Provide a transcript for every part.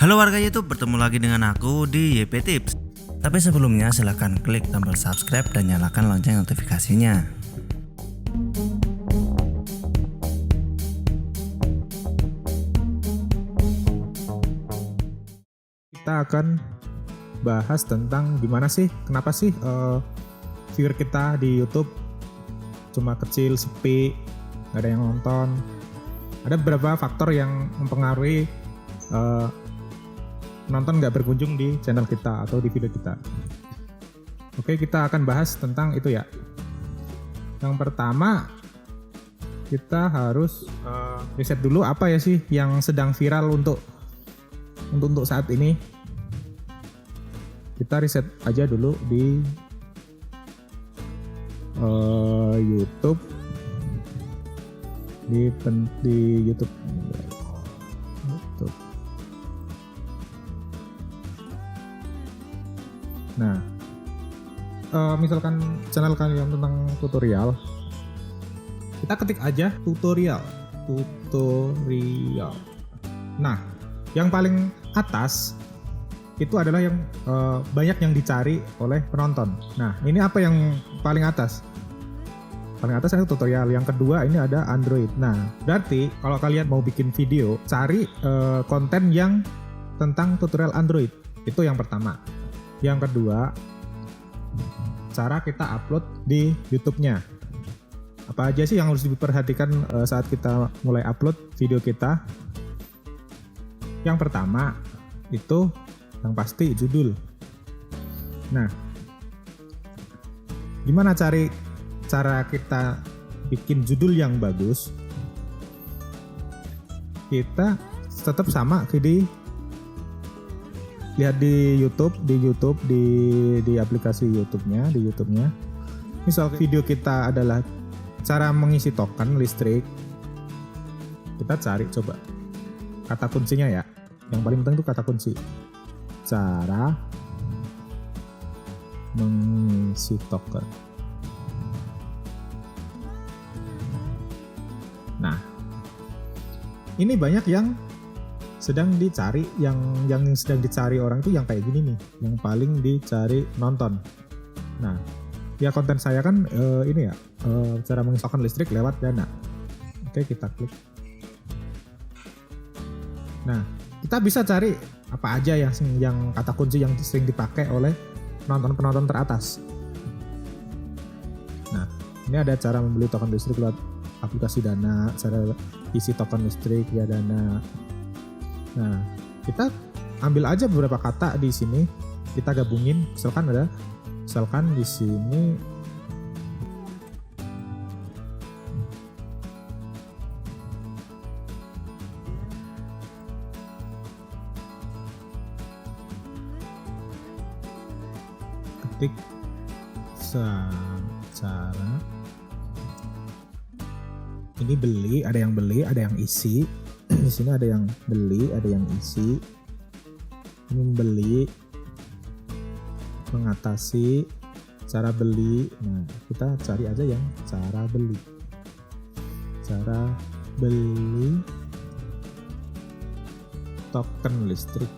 Halo warga YouTube, bertemu lagi dengan aku di YP Tips. Tapi sebelumnya silahkan klik tombol subscribe dan nyalakan lonceng notifikasinya. Kita akan bahas tentang gimana sih, kenapa sih viewer kita di YouTube cuma kecil, sepi, gak ada yang nonton. Ada beberapa faktor yang mempengaruhi penonton gak berkunjung di channel kita atau di video kita. Oke, kita akan bahas tentang itu ya. Yang pertama, kita harus riset dulu apa ya sih yang sedang viral untuk saat ini. Kita riset aja dulu di YouTube, di YouTube. Nah, misalkan channel kalian tentang tutorial, kita ketik aja tutorial. Nah, yang paling atas itu adalah yang banyak yang dicari oleh penonton. Nah, ini apa yang paling atas? Paling atas itu tutorial. Yang kedua ini ada Android. Nah, berarti kalau kalian mau bikin video, cari konten yang tentang tutorial Android. Itu yang pertama. Yang kedua, cara kita upload di YouTube-nya. Apa aja sih yang harus diperhatikan saat kita mulai upload video kita? Yang pertama, itu yang pasti judul. Nah, gimana cara kita bikin judul yang bagus? Kita tetap sama lihat di YouTube di aplikasi YouTube-nya, Misal video kita adalah cara mengisi token listrik. Kita cari coba kata kuncinya ya. Yang paling penting itu kata kunci. Cara mengisi token. Nah, ini banyak yang sedang dicari, yang sedang dicari orang itu yang kayak gini nih, yang paling dicari nonton. Nah, ya konten saya kan ini ya, cara mengisi token listrik lewat Dana. Oke, kita klik. Nah, kita bisa cari apa aja yang kata kunci yang sering dipakai oleh penonton teratas. Nah, ini ada cara membeli token listrik lewat aplikasi Dana, cara isi token listrik via Dana. Nah, kita ambil aja beberapa kata di sini, kita gabungin. Misalkan di sini ketik cara ini beli, ada yang beli, ada yang isi. Di sini ada yang beli, ada yang isi. Ini membeli, mengatasi, cara beli. Nah, kita cari aja yang cara beli. Cara beli token listrik.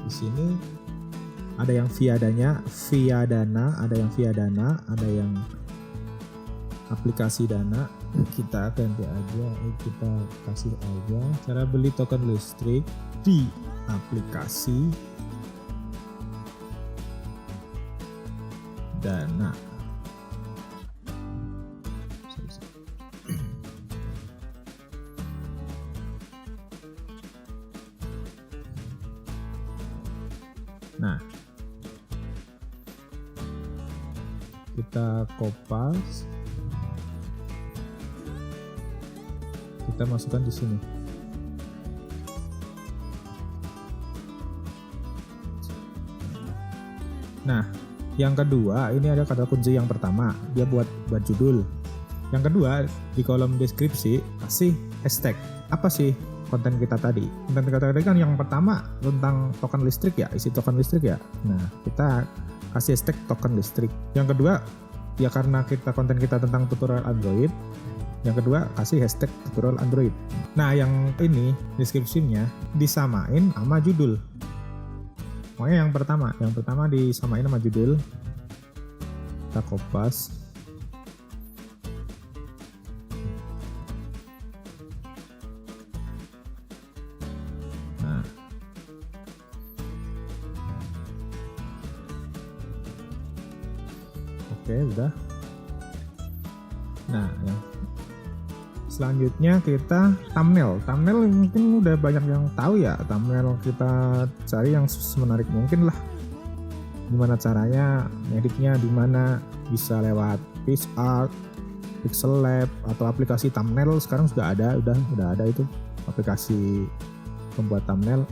Di sini ada yang via Dana, ada yang via Dana, ada yang aplikasi Dana. Kita ganti aja, kita kasih aja cara beli token listrik di aplikasi Dana. Nah, kita kopas, kita masukkan di sini. Nah, yang kedua ini ada kata kunci. Yang pertama dia buat judul. Yang kedua di kolom deskripsi kasih hashtag. Apa sih konten kita tadi. Konten kita tadi kan yang pertama tentang token listrik ya, isi token listrik ya. Nah, kita kasih hashtag token listrik. Yang kedua, ya karena konten kita tentang tutorial Android, yang kedua kasih hashtag tutorial Android. Nah, yang ini deskripsinya disamain sama judul. Pokoknya yang pertama disamain sama judul. Kita kopas. Oke, udah. Nah, yang selanjutnya kita thumbnail. Thumbnail mungkin udah banyak yang tahu ya. Thumbnail kita cari yang semenarik mungkin lah. Gimana caranya, editnya di mana, bisa lewat PixArt, Pixel Lab atau aplikasi thumbnail sekarang sudah ada, udah ada itu aplikasi pembuat thumbnail.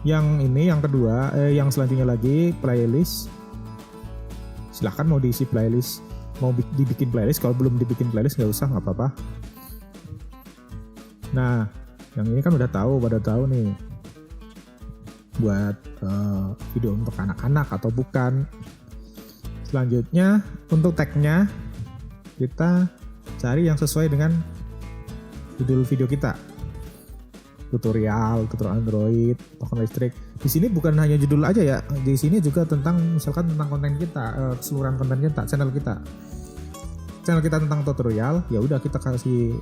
Yang ini yang kedua, yang selanjutnya lagi playlist. Silahkan mau diisi playlist, mau dibikin playlist. Kalau belum dibikin playlist nggak usah, nggak apa-apa. Nah, yang ini kan pada tahu nih, buat video untuk anak-anak atau bukan. Selanjutnya untuk tagnya kita cari yang sesuai dengan judul video kita. Tutorial Android, token listrik. Di sini bukan hanya judul aja ya, di sini juga tentang misalkan tentang konten kita, keseluruhan konten kita, channel kita tentang tutorial, ya udah kita kasih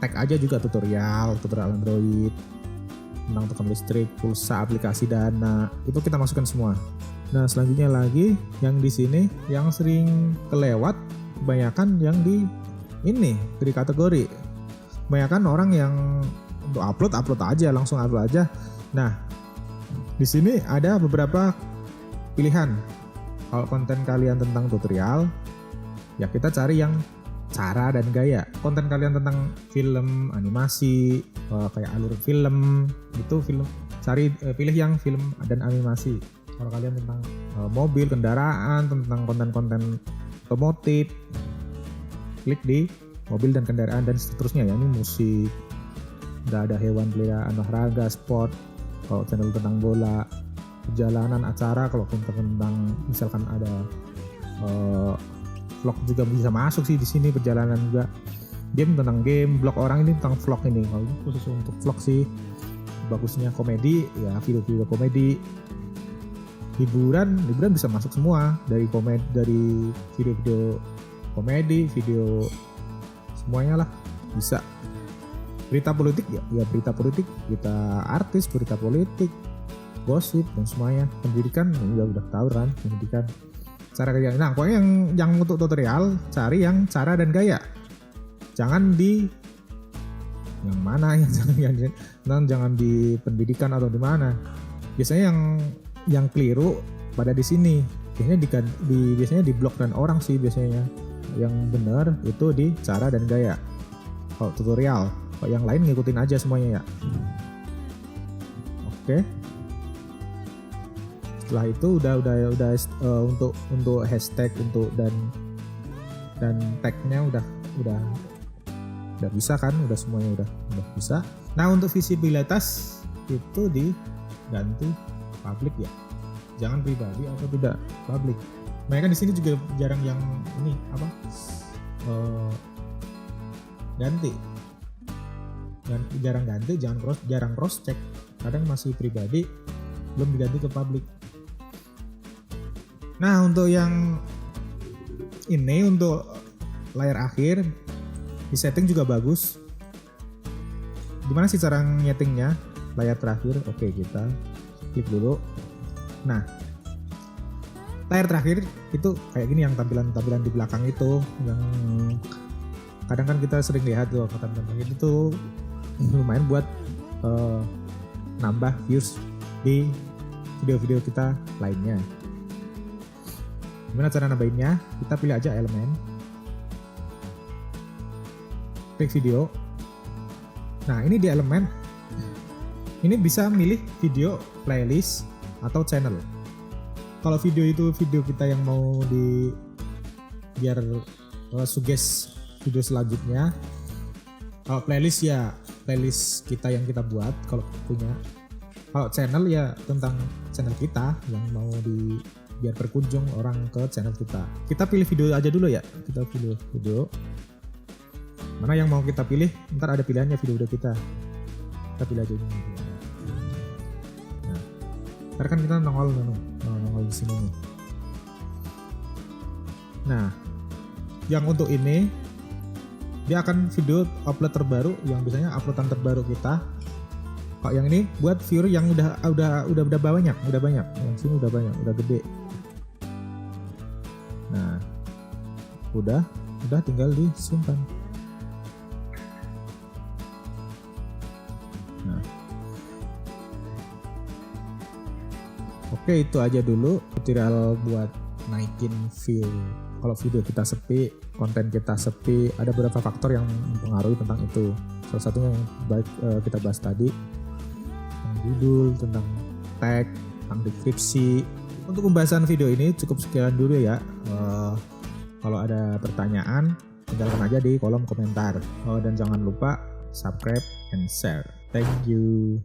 tag aja juga tutorial Android, tentang token listrik, pulsa, aplikasi dana, itu kita masukkan semua. Nah, selanjutnya lagi yang di sini yang sering kelewat kebanyakan yang di kategori. Kebanyakan orang yang untuk upload aja, langsung upload aja. Nah, di sini ada beberapa pilihan. Kalau konten kalian tentang tutorial, ya kita cari yang cara dan gaya. Konten kalian tentang film, animasi, kayak alur film, gitu pilih yang film dan animasi. Kalau kalian tentang mobil, kendaraan, tentang konten-konten otomotif, klik di mobil dan kendaraan dan seterusnya ya. Ini musik, udah ada hewan peliharaan, olahraga, sport. Kalau channel tentang bola, perjalanan, acara. Kalau tentang misalkan ada vlog juga bisa masuk sih di sini, perjalanan juga. Game tentang game, blog orang ini tentang vlog ini. Kalau khusus untuk vlog sih bagusnya. Komedi ya, video-video komedi. Hiburan bisa masuk semua, dari video-video komedi, video semuanya lah bisa. Berita politik ya berita politik, berita artis, berita politik, gosip dan semuanya. Pendidikan udah tahu kan, pendidikan, cara kerja. Nah, pokoknya yang untuk tutorial cari yang cara dan gaya. Jangan di yang mana jangan di pendidikan atau di mana. Biasanya yang keliru pada di sini. Biasanya di blog dan orang sih biasanya. Yang benar itu di cara dan gaya. Kalau tutorial, kalau yang lain ngikutin aja semuanya ya. Oke. Setelah itu udah untuk hashtag dan tagnya udah bisa kan, udah semuanya udah bisa. Nah, untuk visibilitas itu diganti public ya. Jangan pribadi atau tidak public. Mereka di sini juga jarang yang ini ganti. Dan jarang ganti, jarang cross check. Kadang masih pribadi, belum diganti ke public. Nah, untuk yang ini untuk layar akhir di setting juga bagus. Gimana sih cara nyetingnya layar terakhir? Oke, kita klik dulu. Nah, layar terakhir itu kayak gini, yang tampilan di belakang itu yang kadang kan kita sering lihat tuh, tampilan itu lumayan buat nambah views di video-video kita lainnya. Gimana cara nambahinnya? Kita pilih aja elemen, klik video. Nah, ini di elemen ini bisa milih video, playlist, atau channel. Kalau video itu video kita yang mau biar suggest video selanjutnya, Kalau playlist ya playlist kita yang kita buat kalau punya. Kalau channel ya tentang channel kita yang mau biar berkunjung orang ke channel kita. Kita pilih video aja dulu ya. Kita pilih video. Mana yang mau kita pilih? Ntar ada pilihannya video kita. Kita pilih aja ini. Nah, ntar kan kita nongol di sini nih. Nah, yang untuk ini dia akan video upload terbaru yang biasanya uploadan terbaru kita. Kok yang ini buat viewer yang udah banyak. Yang sini udah banyak, udah gede. Nah, udah tinggal disimpan. Nah. Oke, itu aja dulu tutorial buat naikin view. Kalau video kita sepi, konten kita sepi, ada beberapa faktor yang mempengaruhi tentang itu. Salah satunya yang baik kita bahas tadi, tentang judul, tentang tag, tentang deskripsi. Untuk pembahasan video ini cukup sekian dulu ya. Kalau ada pertanyaan, tinggalkan aja di kolom komentar. Dan jangan lupa subscribe and share. Thank you.